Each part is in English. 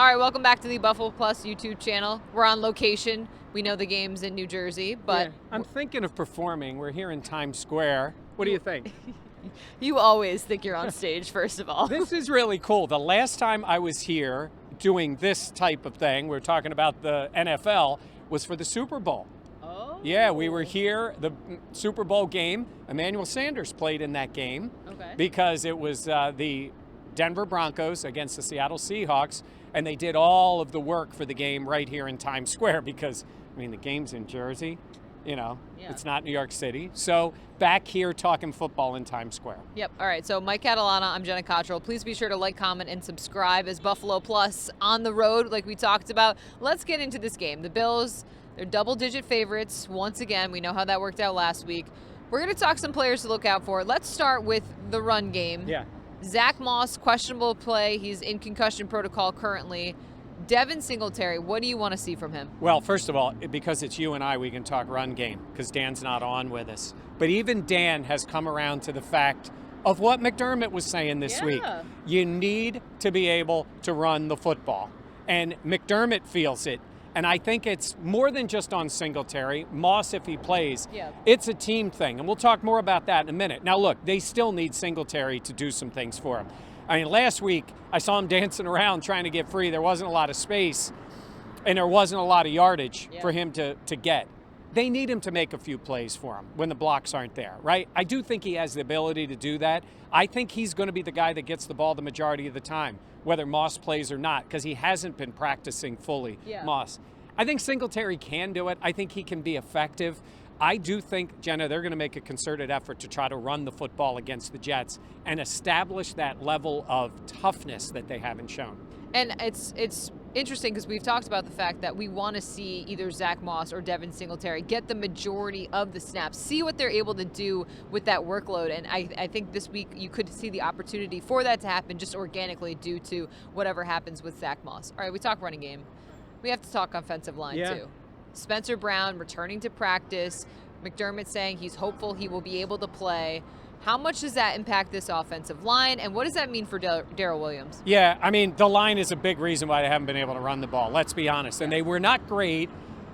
All right, welcome back to the Buffalo Plus YouTube channel. We're on location. We know the game's in New Jersey, but... Yeah, I'm thinking of performing. We're here in Times Square. What do you think? You always think you're on stage, first of all. This is really cool. The last time I was here doing this type of thing, we're talking about the NFL, was for the Super Bowl. Oh. Yeah, we were here, the Super Bowl game. Emmanuel Sanders played in that game because it was the Denver Broncos against the Seattle Seahawks, and they did all of the work for the game right here in Times Square because, I mean, the game's in Jersey, you know, It's not New York City. So back here talking football in Times Square. Yep. All right. So Mike Catalana, I'm Jenna Cottrell. Please be sure to like, comment, and subscribe as Buffalo Plus on the road, like we talked about. Let's get into this game. The Bills, they're double-digit favorites. Once again, we know how that worked out last week. We're going to talk some players to look out for. Let's start with the run game. Yeah. Zach Moss, questionable play. He's in concussion protocol currently. Devin Singletary, what do you want to see from him? Well, first of all, because it's you and I, we can talk run game because Dan's not on with us. But even Dan has come around to the fact of what McDermott was saying this week. You need to be able to run the football. And McDermott feels it. And I think it's more than just on Singletary. Moss, if he plays, it's a team thing. And we'll talk more about that in a minute. Now, look, they still need Singletary to do some things for him. I mean, last week, I saw him dancing around trying to get free. There wasn't a lot of space, and there wasn't a lot of yardage for him to get. They need him to make a few plays for him when the blocks aren't there, right? I do think he has the ability to do that. I think he's going to be the guy that gets the ball the majority of the time, whether Moss plays or not, because he hasn't been practicing fully, Moss. I think Singletary can do it. I think he can be effective. I do think, Jenna, they're going to make a concerted effort to try to run the football against the Jets and establish that level of toughness that they haven't shown. And it's interesting because we've talked about the fact that we want to see either Zach Moss or Devin Singletary get the majority of the snaps, see what they're able to do with that workload. And I think this week you could see the opportunity for that to happen just organically due to whatever happens with Zach Moss. All right, we talk running game. We have to talk offensive line too. Spencer Brown returning to practice. McDermott saying he's hopeful he will be able to play. How much does that impact this offensive line, and what does that mean for Darrell Williams? Yeah, I mean, the line is a big reason why they haven't been able to run the ball, let's be honest. And they were not great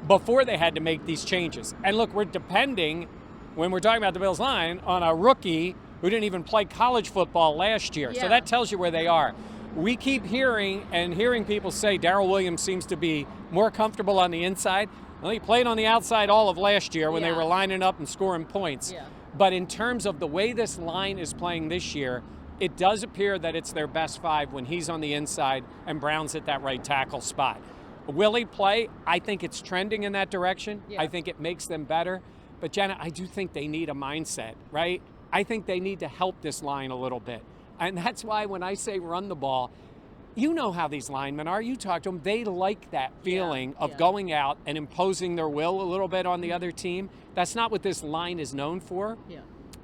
before they had to make these changes. And look, we're depending, when we're talking about the Bills line, on a rookie who didn't even play college football last year. So that tells you where they are. We keep hearing people say Darrell Williams seems to be more comfortable on the inside. Well, he played on the outside all of last year when they were lining up and scoring points. But in terms of the way this line is playing this year, it does appear that it's their best five when he's on the inside and Brown's at that right tackle spot. Will he play? I think it's trending in that direction. I think it makes them better. But, Jenna, I do think they need a mindset, right? I think they need to help this line a little bit. And that's why when I say run the ball, you know how these linemen are. You talk to them. They like that feeling of going out and imposing their will a little bit on the other team. That's not what this line is known for.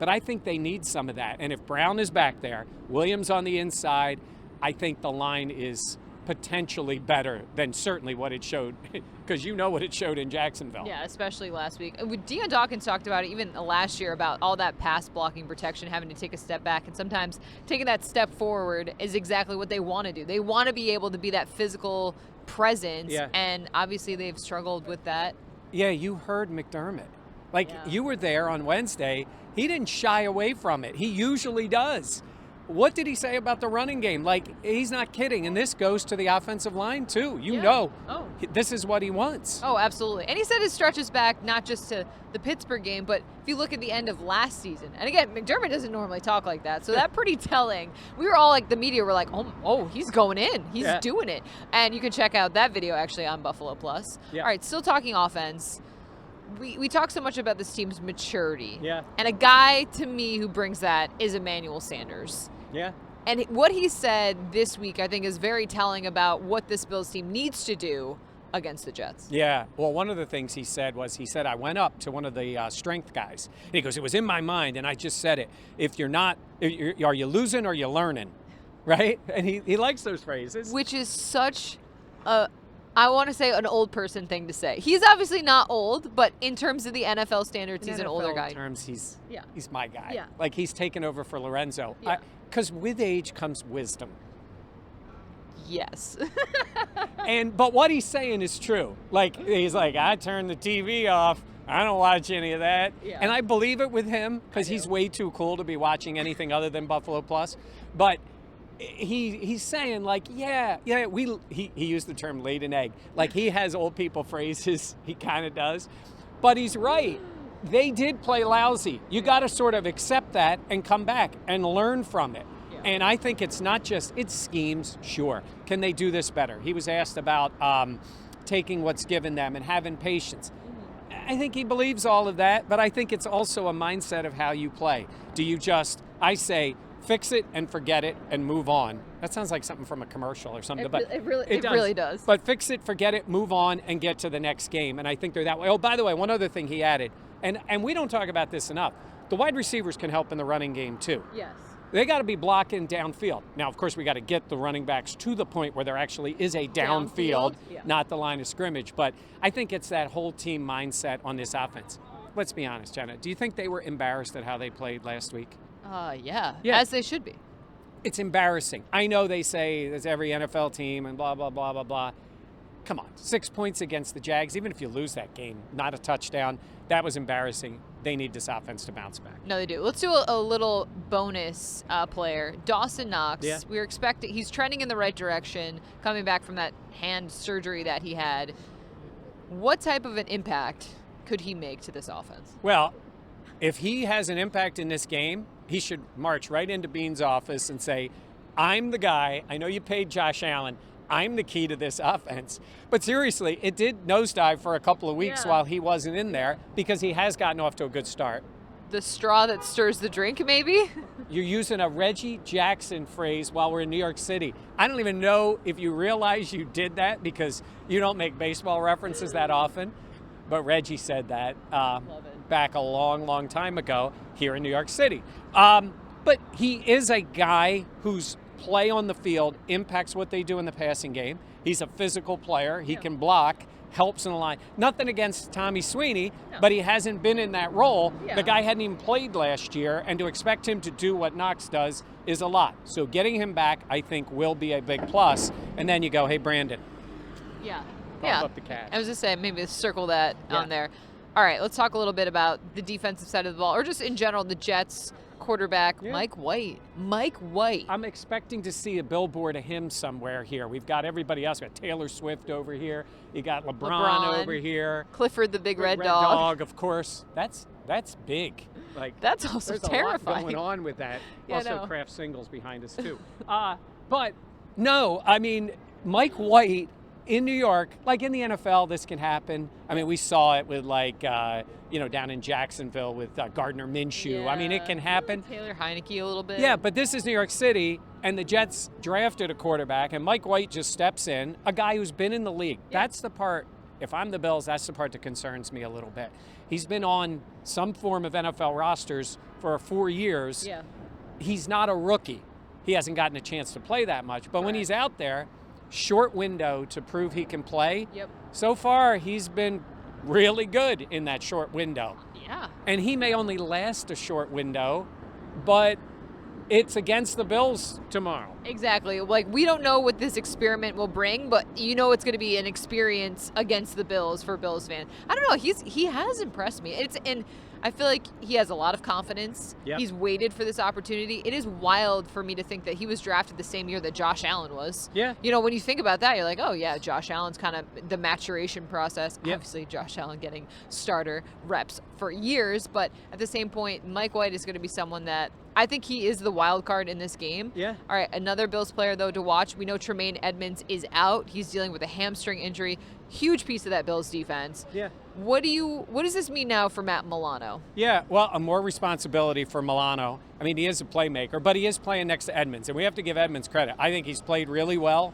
But I think they need some of that. And if Brown is back there, Williams on the inside, I think the line is potentially better than certainly what it showed, because you know what it showed in Jacksonville. Yeah, especially last week. Deion Dawkins talked about it even last year about all that pass blocking protection, having to take a step back, and sometimes taking that step forward is exactly what they want to do. They want to be able to be that physical presence, and obviously they've struggled with that. Yeah, you heard McDermott. You were there on Wednesday. He didn't shy away from it. He usually does. What did he say about the running game? He's not kidding. And this goes to the offensive line, too. You know, this is what he wants. Oh, absolutely. And he said it stretches back not just to the Pittsburgh game, but if you look at the end of last season. And again, McDermott doesn't normally talk like that, so that's pretty telling. We were all the media were like, oh, he's going in. He's doing it. And you can check out that video actually on Buffalo Plus. All right, still talking offense. We talk so much about this team's maturity. And a guy, to me, who brings that is Emmanuel Sanders. And what he said this week, I think, is very telling about what this Bills team needs to do against the Jets. Yeah. Well, one of the things he said, I went up to one of the strength guys. And he goes, it was in my mind, and I just said it. Are you losing or you learning? Right? And he likes those phrases. Which is such I want to say an old person thing to say. He's obviously not old, but in terms of the NFL standards, he's an older guy. In terms, he's my guy. He's taken over for Lorenzo. Because with age comes wisdom. Yes. But what he's saying is true. Like, he's like, I turned the TV off. I don't watch any of that. Yeah. And I believe it with him because he's way too cool to be watching anything other than Buffalo Plus. But he's saying, like, he used the term laid an egg. Like, he has old people phrases. He kind of does. But he's right. They did play lousy. You got to sort of accept that and come back and learn from it. Yeah. And I think it's not just, it's schemes, sure. Can they do this better? He was asked about taking what's given them and having patience. I think he believes all of that, but I think it's also a mindset of how you play. Do you just, I say, fix it and forget it and move on. That sounds like something from a commercial or something. It really does. But fix it, forget it, move on, and get to the next game. And I think they're that way. Oh, by the way, one other thing he added, and we don't talk about this enough, the wide receivers can help in the running game too. Yes. They got to be blocking downfield. Now, of course, we got to get the running backs to the point where there actually is a downfield, not the line of scrimmage. But I think it's that whole team mindset on this offense. Let's be honest, Jenna. Do you think they were embarrassed at how they played last week? Yeah, as they should be. It's embarrassing. I know they say there's every NFL team and blah, blah, blah, blah, blah. Come on, 6 points against the Jags. Even if you lose that game, not a touchdown, that was embarrassing. They need this offense to bounce back. No, they do. Let's do a little bonus player. Dawson Knox. Yeah. We're expecting, he's trending in the right direction, coming back from that hand surgery that he had. What type of an impact could he make to this offense? Well, if he has an impact in this game, he should march right into Bean's office and say, I'm the guy. I know you paid Josh Allen. I'm the key to this offense. But seriously, it did nosedive for a couple of weeks while he wasn't in there because he has gotten off to a good start. The straw that stirs the drink, maybe? You're using a Reggie Jackson phrase while we're in New York City. I don't even know if you realize you did that because you don't make baseball references that often. But Reggie said that back a long, long time ago here in New York City. But he is a guy whose play on the field impacts what they do in the passing game. He's a physical player. He can block, helps in the line. Nothing against Tommy Sweeney, but he hasn't been in that role. The guy hadn't even played last year, and to expect him to do what Knox does is a lot. So getting him back, I think, will be a big plus. And then you go, hey, Brandon. Up the cash. I was just saying, maybe circle that on there. All right, let's talk a little bit about the defensive side of the ball, or just in general, the Jets quarterback, Mike White. I'm expecting to see a billboard of him somewhere here. We've got everybody else. We've got Taylor Swift over here. You got LeBron over here. Clifford the big red dog. Of course. That's big. Like, that's also terrifying. There's a lot going on with that. Also, Kraft Singles behind us too. But no, I mean, Mike White in New York, like in the NFL, this can happen. I mean, we saw it with down in Jacksonville with Gardner Minshew. I mean, it can happen. Taylor Heineke a little bit. Yeah, but this is New York City, and the Jets drafted a quarterback, and Mike White just steps in, a guy who's been in the league. That's the part, if I'm the Bills, that's the part that concerns me a little bit. He's been on some form of NFL rosters for 4 years. Yeah. He's not a rookie. He hasn't gotten a chance to play that much, but when he's out there, short window to prove he can play. So far, he's been really good in that short window. Yeah. And he may only last a short window, but it's against the Bills tomorrow. Exactly. Like, we don't know what this experiment will bring, but you know it's going to be an experience against the Bills for Bills fans. I don't know. He has impressed me. And I feel like he has a lot of confidence. He's waited for this opportunity. It is wild for me to think that he was drafted the same year that Josh Allen was. Yeah. You know, when you think about that, you're like, oh, yeah, Josh Allen's kind of the maturation process. Obviously, Josh Allen getting starter reps for years. But at the same point, Mike White is going to be someone that I think he is the wild card in this game. Yeah. All right, another Bills player, though, to watch. We know Tremaine Edmonds is out. He's dealing with a hamstring injury. Huge piece of that Bills defense. Yeah. What does this mean now for Matt Milano? Yeah, well, more responsibility for Milano. I mean, he is a playmaker, but he is playing next to Edmonds, and we have to give Edmonds credit. I think he's played really well.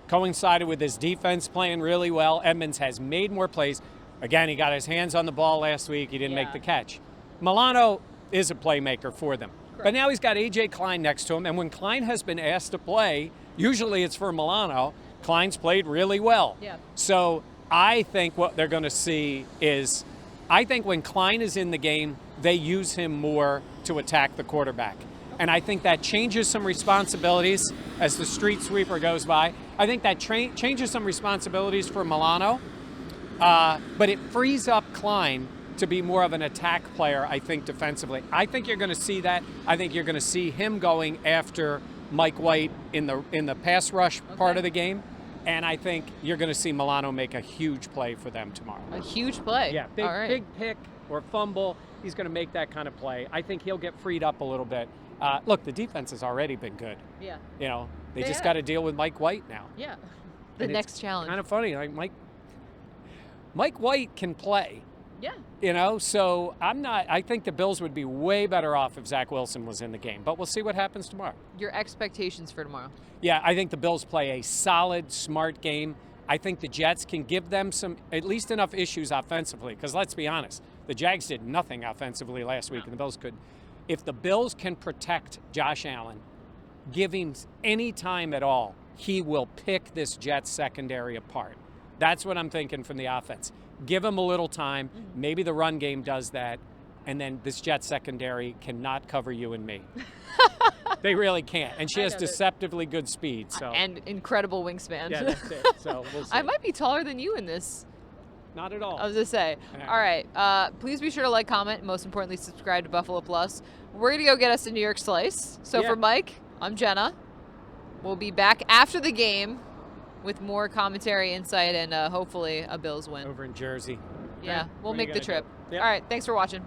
Coincided with his defense playing really well. Edmonds has made more plays. Again, he got his hands on the ball last week. He didn't make the catch. Milano is a playmaker for them. Correct. But now he's got A.J. Klein next to him, and when Klein has been asked to play, usually it's for Milano. Klein's played really well. Yeah. So I think what they're going to see is, I think when Klein is in the game, they use him more to attack the quarterback. And I think that changes some responsibilities as the street sweeper goes by. I think that changes some responsibilities for Milano, but it frees up Klein to be more of an attack player, I think, defensively. I think you're going to see that. I think you're going to see him going after Mike White in the pass rush part of the game. And I think you're going to see Milano make a huge play for them tomorrow. A huge play? Yeah, big pick or fumble. He's going to make that kind of play. I think he'll get freed up a little bit. Look, the defense has already been good. Yeah. You know, they just got to deal with Mike White now. Yeah. The next challenge. Kind of funny. Like Mike White can play. Yeah. You know, so I think the Bills would be way better off if Zach Wilson was in the game, but we'll see what happens tomorrow. Your expectations for tomorrow? Yeah, I think the Bills play a solid, smart game. I think the Jets can give them at least enough issues offensively, because let's be honest, the Jags did nothing offensively last week, and the Bills could. If the Bills can protect Josh Allen, give him any time at all, he will pick this Jets secondary apart. That's what I'm thinking from the offense. Give him a little time. Maybe the run game does that, and then this Jets secondary cannot cover you and me. They really can't. And she has deceptively good speed. So and incredible wingspan. Yeah, that's it. So we'll see. I might be taller than you in this. Not at all. I was going to say. Yeah. All right. Please be sure to like, comment, and most importantly, subscribe to Buffalo Plus. We're going to go get us a New York Slice. So for Mike, I'm Jenna. We'll be back after the game with more commentary, insight, and hopefully a Bills win. Over in Jersey. Yeah, we'll make the trip. Yep. All right, thanks for watching.